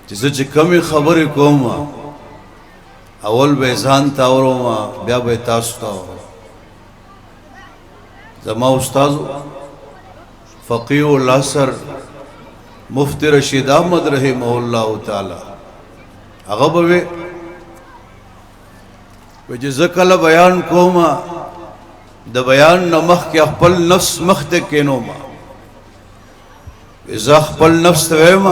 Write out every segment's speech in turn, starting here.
چې زه چې کمی خبرې کوم اول به ځان ته اورم بیا به تاسو ته اورم. زما استاد فقیه العصر مفتی رشید احمد رحمه الله تعالی هغه به چې زه کله بیان کوم د بیان نه مخکې خپل نفس مخ ته کینوم، زه خپل نفس ته وایم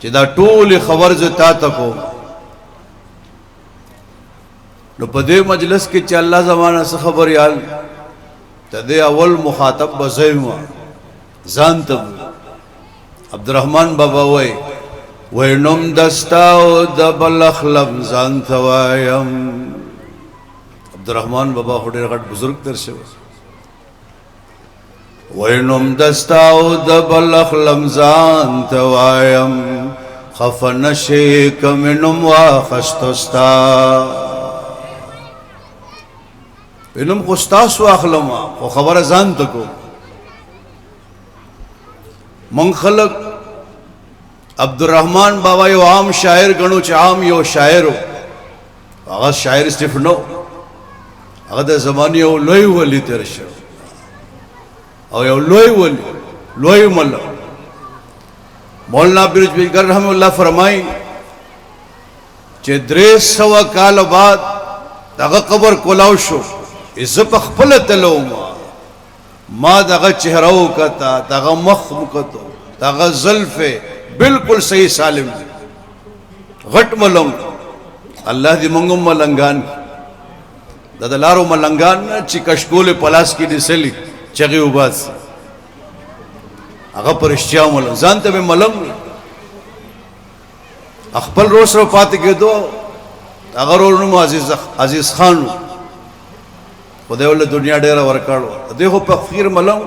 چې دا ټولې خبر زه تا ته کوم. نو په دې مجلس کې چې الله زمانه څه خبر یال ته دې اول مخاطب به زه یم ځان ته. عبدالرحمن بابا وای نوم دستا او د بلخ لم ځان ته وایم. عبدالرحمن بابا خو ډېر غټ بزرګ تر شوی. وای نوم دستا او د بلخ لم ځان ته وایم، خفه نشې که مې نوم واخیستو ستا. نوم خو ستاسو اخلم خو خبره ځان ته کوم. من خلق عبدالرحمن بابا یو عام شاعر گنو چې عام یو شاعر و. هغه شاعر صرف نو، هغه د زمانې یو لوی ولی تیر شو او یو لوی ولی لوی ملک. مولانا برجبیگر رحمه الله فرمائی چې 300 کال بعد دغه قبر کولاو شو، زه په خپله تلوم ما دغه چهره وکته، دغه مخ وکتو، دغه زلفې بالکل صحیح سالم دی، غټ ملنګ. الله دې موږ هم ملنګان د لارو ملنګان چې کشکول پلاس کې ډسلی چغې وباسي، هغه په رښتیا ملنګ ځان ته به ملنګ. خپل رور سره پاتې کېدو، هغه رور نوم عزیز خان و. خدای ول دنیا ډیره ورکړو، دغه په فقیر ملنګ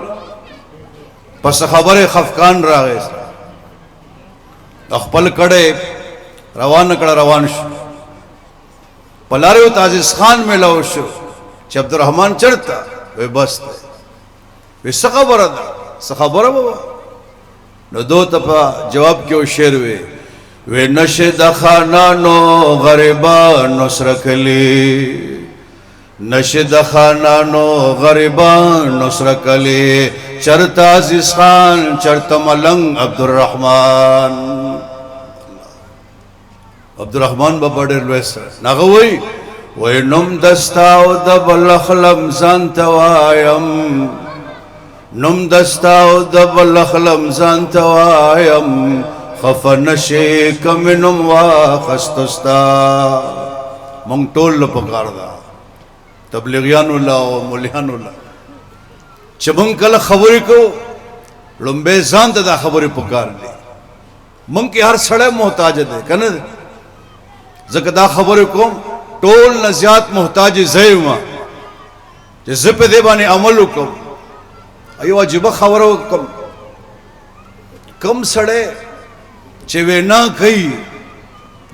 پس خبره خفقان راغی، خپل کړه روان کړه روان شو. پلاریو عزیز خان ملاو شو چې عبدالرحمن چرته وې بس وې څه خبره ده څه خبره بابا. نو دو ته په جواب کې و شعر وې نشد خانانو غریبانو سره کلی، نشد خانانو غریبانو سره کلی، چرته عزیز خان چرته ملنګ عبدالرحمن. عبدالرحمن بابا ډېر لوی سره هغه وای نوم دستا او د بلخ لم ځان ته وایم، نوم دستا او د بلخ لم ځان ته وایم، خفه نشې که مې نوم واخیستو ستا. مونږ ټول له پکار ده تبلیغیانو له او مولیانو له چې مونږ کله خبرې کوو لومبې ځان ته دا خبرې پکار دي. مونږ کې هر سړی محتاج دی که نه؟ ځکه دا خبرې کوم ټول نه زیات محتاج زه یم چې زه په دې باندې عمل وکړم. یو عجیبه خبره وکړم، کم سړی چې وینا کوي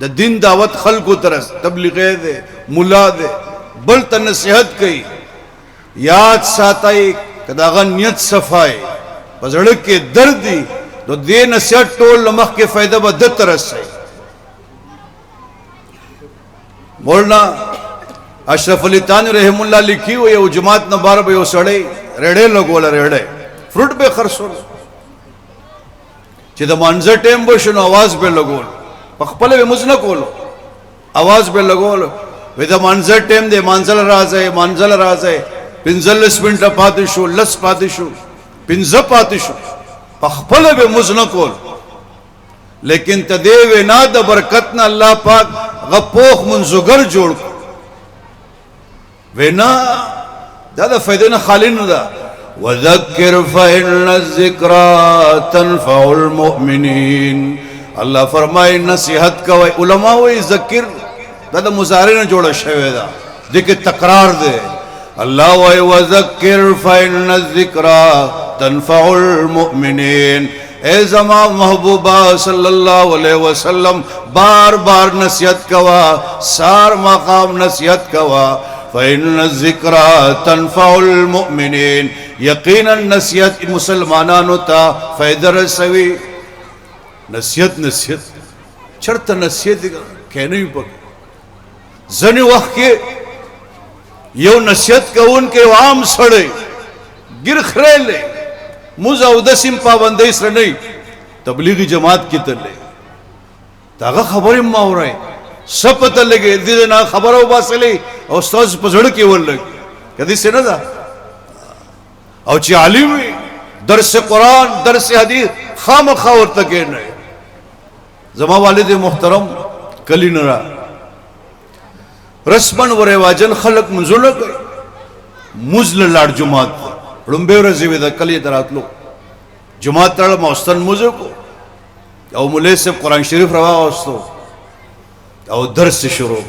د دین دعوت خلکو طرف تبلیغی دی مولا دی بل ته نصیحت کوي، یاد ساتئ که د هغه نیت صفای په زړه کې درد دی نو دې نصیحت ټول مخکې فایده به ده ته رسوي. مولانا اشرف علی تانوی رحم الله لیکي و یو جماعت نه بار به یو سړی ریډې لګوله، ریډې فروټ به خرڅول چې د مانځه ټیم به شو نو اواز به لګول، په خپله به مونځ نه کولو اواز به لګول. وی د مانځه ټیم دی مانځل راځئ مانځل راځئ، 15 منټه پاتې شو، 10 پاتې شو، 15 پاتې شو، په خپله به مونځ نه کول. لیکن ته دې وینا د برکت نه الله پاک هغه پوخ منځوګر جوړ کړ. وینا دا د فایدې نه خالي نه ده. وذکر فإن الذکرى تنفع المؤمنین. الله فرمایي نصیحت کوي. علما وایي ذکر دا د مضارع نه جوړه شوې ده، دغه تکرار دی. الله وایي وذکر فإن الذکرى تنفع المؤمنین. اے زما محبوبہ صلی اللہ علیہ وسلم بار بار نصیحت کوا، سار مقام نصیحت کوا. فإن الذکرى تنفع المؤمنین. یقینا نصیحت مسلمانانو تا فائدہ رسوی. نصیحت چرته نصیحت کینې پک ځنې وخت کې یو نصیحت کوونکی عام سړی ګیر خړلې موږ او د سیم پابندۍ سره نه تبلیغي جماعت کې تللې داغه خبرې ما اورئ سپته لګې دې نه خبرو باسلې او استاد په زړه کې ولګ کدي څه نه ده او چې عالم درس قرآن درس حدیث خامخا ورته کې نه زما والد محترم کلی نه را رسمن و رواجن خلق منزله کوي مزل لاړ جماعت لومبه ورځې وې د کلی دراتلو جماعت تړ موستن موزه کو او مولوی صاحب قرآن شریف راوستو او درس شروع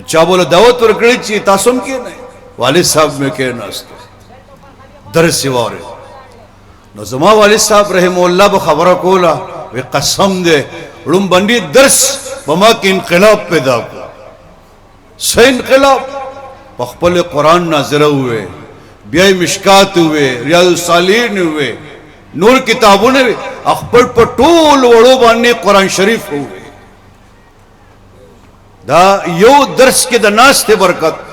چا بوله دعوت ورکړي چې تاسو هم کې نه والد صاحب مې کې نه است درس واره نو زما والد صاحب رحم الله به خبره کوله وی قسم دې لوم باندې درس بما کې انقلاب پیدا کو سه انقلاب په خپل قرآن نازله ہوئے بیا مشکات ہوئے ریاض الصالحین ہوئے نور کتابونه خپل په ټول وړو باندې قرآن شریف ہوئے دا یو درس کې د ناس ته برکت